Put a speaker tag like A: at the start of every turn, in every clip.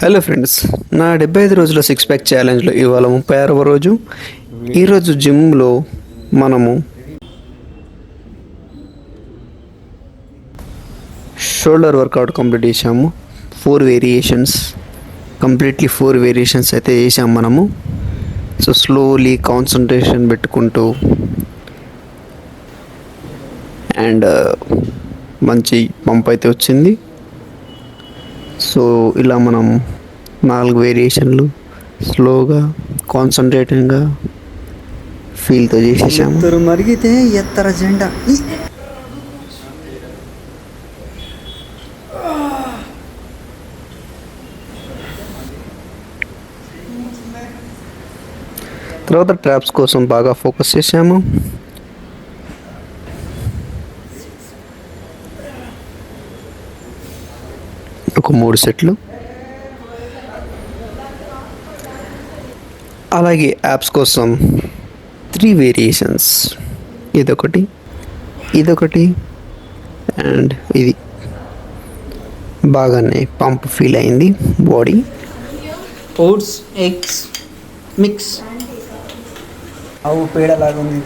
A: Hello friends, నా 75 రోజుల six pack ఛాలెంజ్లో ఇవాళ 36వ రోజు. ఈరోజు జిమ్లో మనము షోల్డర్ వర్కౌట్ కంప్లీట్ చేసాము. 4 వేరియేషన్స్, కంప్లీట్లీ 4 వేరియేషన్స్ అయితే చేసాము మనము. సో స్లోలీ కాన్సన్ట్రేషన్ పెట్టుకుంటూ అండ్ మంచి పంప్ అయితే వచ్చింది. సో ఇలా మనం 4 వేరియేషన్లు స్లోగా కాన్సన్ట్రేటింగ్గా ఫీల్తో చేసేసాము.
B: మరిగితే ఎత్తర జెండా
A: తర్వాత ట్రాప్స్ కోసం బాగా ఫోకస్ చేసాము. ఒక 3 సెట్లు. అలాగే యాప్స్ కోసం 3 వేరియేషన్స్, ఇదొకటి అండ్ ఇది. బాగానే పంప్ ఫీల్ అయింది బాడీ.
B: ఓట్స్ ఎగ్స్ మిక్స్ అవు పేడలాగా ఉంది.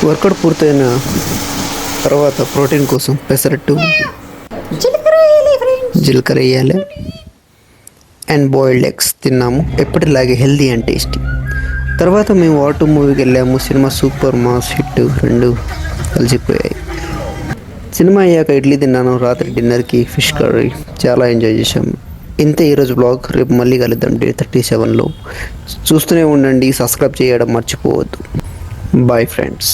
A: వర్కౌట్ పూర్తయిన తర్వాత ప్రోటీన్ కోసం పెసరట్టు, జీలకర్ర వేయాలి అండ్ బాయిల్డ్ ఎగ్స్ తిన్నాము. ఎప్పటిలాగే హెల్దీ అండ్ టేస్టీ. తర్వాత మేము వాటు మూవీకి వెళ్ళాము. సినిమా సూపర్ మాస్ హిట్, 2 కలిసిపోయాయి. సినిమా అయ్యాక ఇడ్లీ తిన్నాను. రాత్రి డిన్నర్కి ఫిష్ కర్రీ. చాలా ఎంజాయ్ చేశాము. ఇంతే ఈరోజు బ్లాగ్. రేపు మళ్ళీ కలుద్దాం డే 37లో. చూస్తూనే ఉండండి, సబ్స్క్రైబ్ చేయడం మర్చిపోవద్దు. Bye friends.